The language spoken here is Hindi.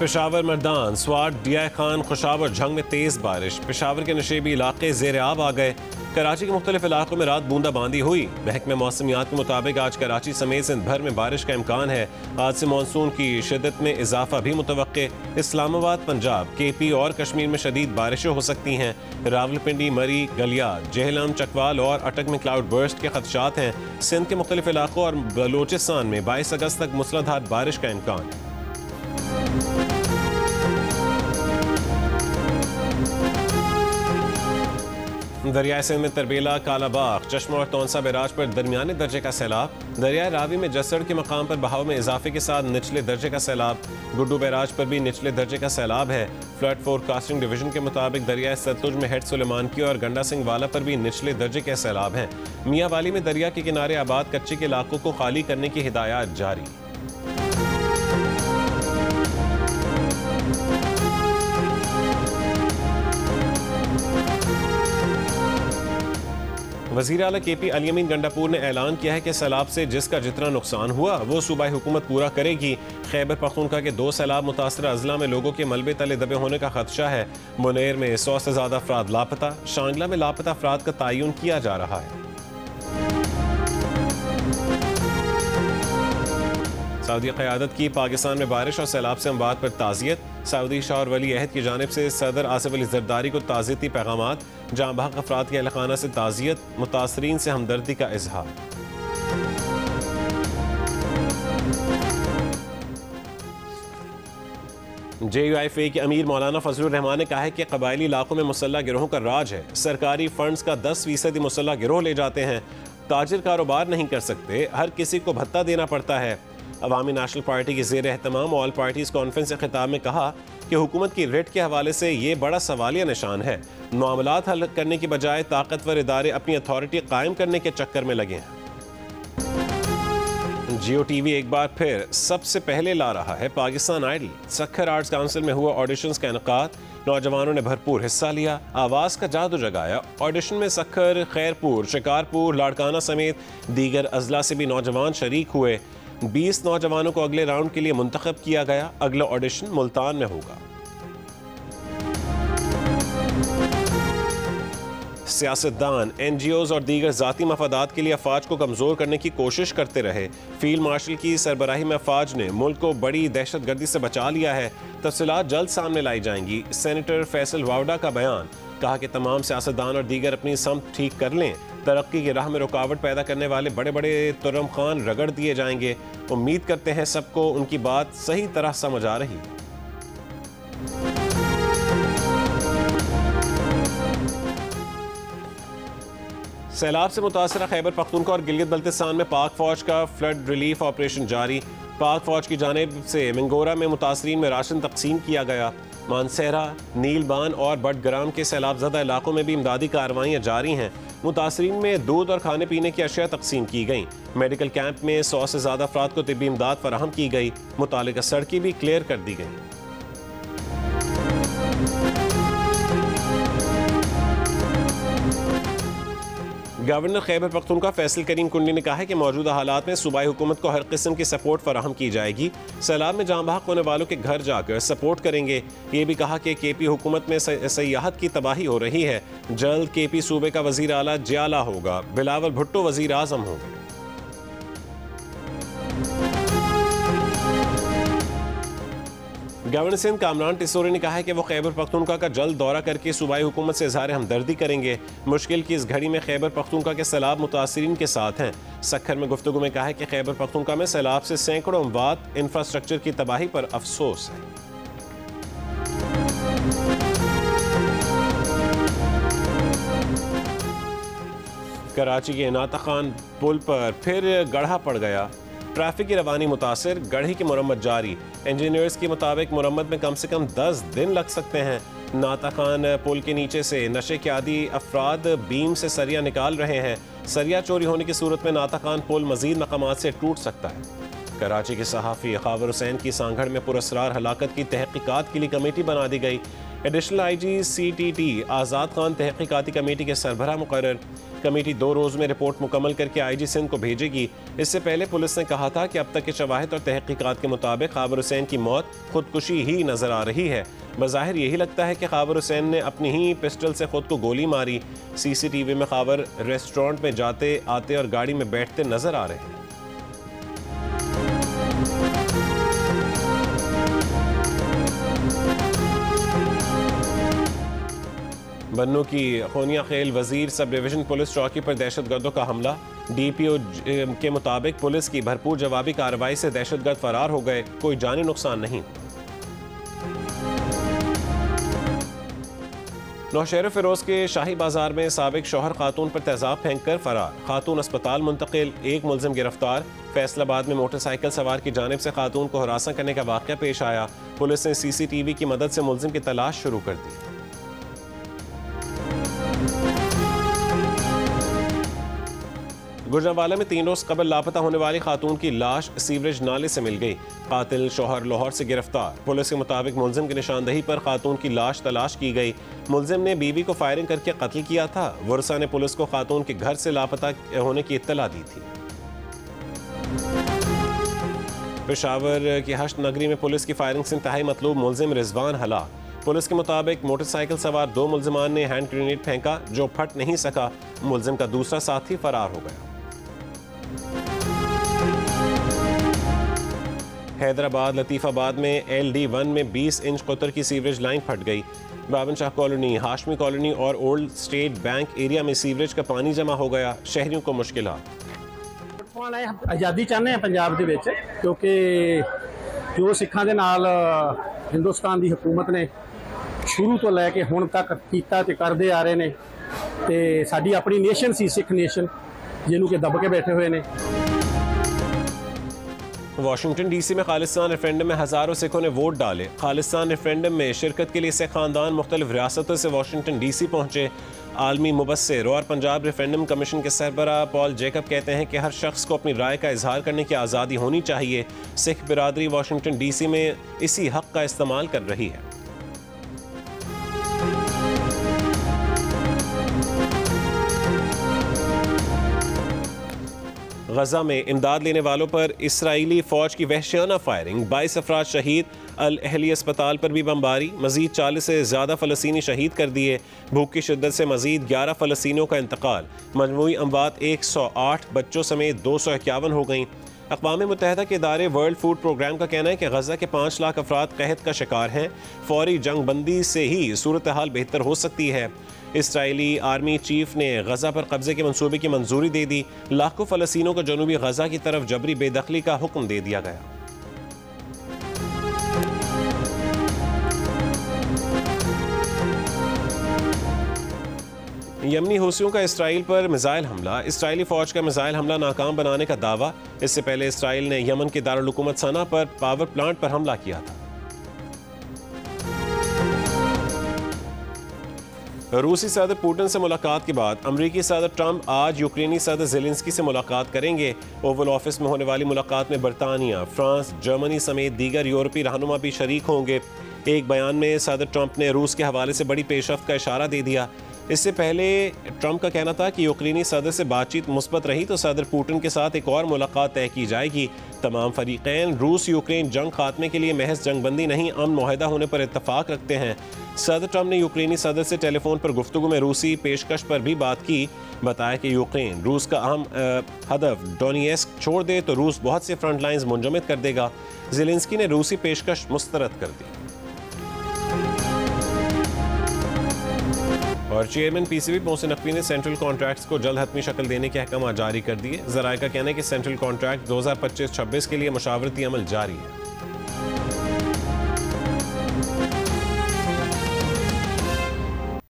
पेशावर मर्दान, स्वाट, डिया खान, खुशाब और झंग में तेज बारिश। पेशावर के नशेबी इलाके ज़ेर आब आ गए। कराची के मुख्तलिफ इलाकों में रात बूंदाबांदी हुई। महकमे मौसमियात के मुताबिक आज कराची समेत सिंध भर में बारिश का इम्कान है। आज से मानसून की शिदत में इजाफा भी मुतवक्के। इस्लामाबाद, पंजाब, KP और कश्मीर में शदीद बारिशें हो सकती हैं। रावलपिंडी, मरी, गलियात, जेहलम, चकवाल और अटक में क्लाउड बर्स्ट के खदशात हैं। सिंध के मुख्तलिफ इलाकों और बलोचिस्तान में 22 अगस्त तक मूसलाधार बारिश का इम्कान है। दरियाए सिंध में तरबेला, कालाबाग, चश्मा और तौंसा बैराज पर दरमियाने दर्जे का सैलाब। दरियाए रावी में जसड़ के मकाम पर बहाव में इजाफे के साथ निचले दर्जे का सैलाब। गुड्डू बैराज पर भी निचले दर्जे का सैलाब है। फ्लड फोरकास्टिंग डिवीजन के मुताबिक दरियाए सतलुज में हेड सुलेमान की और गंडा सिंह वाला पर भी निचले दर्जे के सैलाब हैं। मियाँ वाली में दरिया के किनारे आबाद कच्चे के इलाकों को खाली करने की हिदायत जारी। वज़ीर आला KP अली अमीन गंडापुर ने ऐलान किया है कि सैलाब से जिसका जितना नुकसान हुआ वो सूबाई हुकूमत पूरा करेगी। खैबर पख्तूनख्वा के 2 सैलाब मुतासर अजला में लोगों के मलबे तले दबे होने का खदशा है। मुनेर में 100 से ज़्यादा अफराद लापता। शांगला में लापता अफराद का तयन किया जा रहा है। सऊदी क़यादत की पाकिस्तान में बारिश और सैलाब से अमवात पर ताज़ियत। सऊदी शाह और वली अहद की जानिब से सदर आसिफ अली ज़रदारी को ताज़ियती पैगामात। जहाँ बहक अफराद के अहलखाना से ताज़ियत, मुतासरीन से हमदर्दी का इजहार। JUIFA के अमीर मौलाना फजलुर रहमान ने कहा है कि कबायली इलाकों में मुसल्लह गिरोहों का राज है। सरकारी फंड्स का 10% मुसल्लह गिरोह ले जाते हैं। ताजिर कारोबार नहीं कर सकते, हर किसी को भत्ता देना पड़ता है। अवामी नेशनल पार्टी की ज़ेर एहतमाम ऑल पार्टीज़ कॉन्फ्रेंस के खिताब में कहा कि हुकूमत की रिट के हवाले से ये बड़ा सवालिया निशान है। मामलात हल करने की बजाय ताकतवर इदारे अपनी अथॉरिटी कायम करने के चक्कर में लगे हैं। Jio TV एक बार फिर सबसे पहले ला रहा है Pakistan Idol. Sukkur arts council में हुआ ऑडिशंस का इनकाद। नौजवानों ने भरपूर हिस्सा लिया, आवाज़ का जादू जगाया। ऑडिशन में सखर, खैरपुर, शिकारपुर, लाड़काना समेत दीगर अजला से भी नौजवान शरीक हुए। 20 नौजवानों को अगले राउंड के लिए मुंतखब किया गया। अगला ऑडिशन मुल्तान में होगा। सियासतदान, NGOs और दीगर ज़ाती मफादात के लिए अफवाज को कमज़ोर करने की कोशिश करते रहे। फील्ड मार्शल की सरबराही में अफवाज ने मुल्क को बड़ी दहशत गर्दी से बचा लिया है। तफसीलात जल्द सामने लाई जाएंगी। सेनेटर फैसल वावडा का बयान। कहा कि तमाम सियासतदान और दीगर अपनी समत ठीक कर लें। तरक्की की राह में रुकावट पैदा करने वाले बड़े बड़े तुर्रम खान रगड़ दिए जाएंगे। उम्मीद करते हैं सबको उनकी बात सही तरह समझ आ रही। सैलाब से मुतासरा खैबर पख्तूनख्वा और गिलगित बल्तिस्तान में पाक फौज का फ्लड रिलीफ ऑपरेशन जारी। पाक फौज की जानिब से मिंगोरा में मुतासरीन में राशन तकसीम किया गया। मानसेरा, नीलबान और बटग्राम के सैलाब ज़दा इलाकों में भी इमदादी कार्रवाइयाँ जारी हैं। मुतासरीन में दूध और खाने पीने की अशिया तकसीम की गई। मेडिकल कैंप में 100 से ज़्यादा अफराद को तिब्बी इमदाद फराहम की गई। मुतालिका सड़कें भी क्लियर कर दी गई। गवर्नर खैबर पख्तूनख्वा फैसल करीम कुंडी ने कहा है कि मौजूदा हालात में सूबाई हुकूमत को हर किस्म की सपोर्ट फराहम की जाएगी। सैलाब में जाँ बहक होने वालों के घर जाकर सपोर्ट करेंगे। ये भी कहा कि KP हुकूमत में सयाहत की तबाही हो रही है। जल्द KP सूबे का वजीर आला जियाला होगा। बिलावल भुट्टो वजीर आज़म होंगे। गवर्नर सिंध कामरान टिसोरी ने कहा है कि वो खैबर पख्तूनख्वा का जल्द दौरा करके सूबाई हुकूमत से इज़हार हमदर्दी करेंगे। मुश्किल की इस घड़ी में खैबर पख्तूनख्वा के सैलाब मुतासरीन के साथ हैं। सखर में गुफ्तगू में कहा है कि खैबर पख्तूनख्वा में सैलाब से सैकड़ों अमवात, इंफ्रास्ट्रक्चर की तबाही पर अफसोस है। कराची के इनाता खान पुल पर फिर गड्ढा पड़ गया। ट्रैफिक की रवानी मुतासिर, गढ़ी की मुरम्मत जारी। इंजीनियर्स के मुताबिक मुरम्मत में कम से कम 10 दिन लग सकते हैं। नाता खान पुल के नीचे से नशे के आदी अफराद बीम से सरिया निकाल रहे हैं। सरिया चोरी होने की सूरत में नाता खान पुल मजीद मकामात से टूट सकता है। कराची के सहाफ़ी खावर हुसैन की सांगड़ में पुरस्रार हलाकत की तहकीकात के लिए कमेटी बना दी गई। एडिशनल IG CTT आज़ाद खान तहकीकाती कमेटी के सरबराह मुकर्रर। कमेटी 2 रोज़ में रिपोर्ट मुकम्मल करके IG सिंध को भेजेगी। इससे पहले पुलिस ने कहा था कि अब तक के शवाहिद और तहकीकात के मुताबिक ख़ाबर हुसैन की मौत खुदकुशी ही नज़र आ रही है। बज़ाहिर यही लगता है कि ख़ाबर हुसैन ने अपनी ही पिस्टल से खुद को गोली मारी। CCTV में ख़ाबर रेस्टोरेंट में जाते आते और गाड़ी में बैठते नज़र आ रहे हैं। बन्नू की खोनिया खेल वजीर सब डिवीजन पुलिस चौकी पर दहशतगर्दों का हमला। DPO के मुताबिक पुलिस की भरपूर जवाबी कार्रवाई से दहशतगर्द फरार हो गए, कोई जानी नुकसान नहीं। नौशहर फिरोज के शाही बाजार में साबिक शौहर खातून पर तेजाब फेंक कर फरार, खातून अस्पताल मुंतकिल, एक मुलजिम गिरफ्तार। फैसलाबाद में मोटरसाइकिल सवार की जानिब से खातून को हरासा करने का वाक़या पेश आया। पुलिस ने CCTV की मदद से मुलजिम की तलाश शुरू कर दी। गुजरांवाला में 3 रोज कबल लापता होने वाली खातून की लाश सीवरेज नाले से मिल गई। कातिल शौहर लाहौर से गिरफ्तार। पुलिस के मुताबिक मुलजिम की निशानदही पर खातून की लाश तलाश की गई। मुलजिम ने बीवी को फायरिंग करके कत्ल किया था। वर्सा ने पुलिस को खातून के घर से लापता होने की इत्तला दी थी। पेशावर की हश्त नगरी में पुलिस की फायरिंग से इंतहाई मतलूब मुलजिम रिजवान हलाक। पुलिस के मुताबिक मोटरसाइकिल सवार 2 मुलजिमान ने हैंड ग्रेनेड फेंका जो फट नहीं सका। मुलजिम का दूसरा साथी फरार हो गया। हैदराबाद लतीफ़ाबाद में LD1 में 20 इंच कतर की सीवरेज लाइन फट गई। बाबन शाह कॉलोनी, हाशमी कॉलोनी और ओल्ड स्टेट बैंक एरिया में सीवरेज का पानी जमा हो गया, शहरियों को मुश्किलात। आज़ादी चाहते हैं पंजाब दे विच, क्योंकि जो सिखां दे नाल हिंदुस्तान की हुकूमत ने शुरू तो लैके हुण तक कीता ते करदे आ रहे ने, ते साडी अपनी नेशन सी सिख नेशन जिन्हों के दब के बैठे हुए ने। वाशिंगटन DC में खालिस्तान रेफरेंडम में हज़ारों सिखों ने वोट डाले। खालिस्तान रेफरेंडम में शिरकत के लिए सिख खानदान मुख्तलिफ रियासतों से वाशिंगटन DC पहुँचे। आलमी मुबस्सिर और पंजाब रेफरेंडम कमीशन के सरबराह पॉल जैकब कहते हैं कि हर शख्स को अपनी राय का इजहार करने की आज़ादी होनी चाहिए। सिख बिरादरी वाशिंगटन DC में इसी हक़ का इस्तेमाल कर रही है। गजा में इमदाद लेने वालों पर इसराइली फौज की वहशियाना फायरिंग, 22 अफराद शहीद। अल अहली अस्पताल पर भी बमबारी, मजीद 40 से ज़्यादा फ़लस्तीनी शहीद कर दिए। भूख की शिद्दत से मजीद 11 फ़लस्तीनियों का इंतकाल। मजमूई अमवात 108 बच्चों समेत 251 हो गईं। अक़वाम मुत्तहिदा के इदारे वर्ल्ड फूड प्रोग्राम का कहना है कि गजा के 5 लाख अफराद कहत का शिकार हैं। फौरी जंग बंदी से ही सूरत हाल बेहतर हो सकती है। इसराइली आर्मी चीफ ने गजा पर कब्जे के मंसूबे की मंजूरी दे दी। लाखों फ़लस्तीनियों को जनूबी गजा की तरफ जबरी बेदखली का हुक्म दे दिया गया। यमनी हूसियों का इसराइल पर मिसाइल हमला, इसराइली फौज का मिसाइल हमला नाकाम बनाने का दावा। इससे पहले इसराइल ने यमन के दारुल हुकूमत सना पर पावर प्लांट पर हमला किया था। रूसी सदर पुतिन से मुलाकात के बाद अमरीकी सदर ट्रंप आज यूक्रेनी सदर ज़ेलेंस्की से मुलाकात करेंगे। ओवल ऑफिस में होने वाली मुलाकात में बरतानिया, फ्रांस, जर्मनी समेत दीगर यूरोपीय रहनुमा भी शरीक होंगे। एक बयान में सदर ट्रंप ने रूस के हवाले से बड़ी पेशरफ्त का इशारा दे दिया। इससे पहले ट्रंप का कहना था कि यूक्रेनी सदर से बातचीत मुस्बत रही तो सदर पुतिन के साथ एक और मुलाकात तय की जाएगी। तमाम फरीकैन रूस यूक्रेन जंग खात्मे के लिए महज जंगबंदी नहीं, अमन मुआहदा होने पर इत्तफाक रखते हैं। सदर ट्रंप ने यूक्रेनी सदर से टेलीफोन पर गुफ्तगू में रूसी पेशकश पर भी बात की। बताया कि यूक्रेन रूस का अहम हदफ डोनेट्स्क छोड़ दे तो रूस बहुत से फ्रंट लाइन्स मुंजमद कर देगा। ज़ेलेंस्की ने रूसी पेशकश मुस्तरद कर दी। और चेयरमैन PCB मोहसिन नकवी ने सेंट्रल कॉन्ट्रैक्ट्स को जल्द हतमी शक्ल देने के अहकाम जारी कर दिए। ज़राए का कहना है कि सेंट्रल कॉन्ट्रैक्ट 2025-26 के लिए मशावरती अमल जारी है।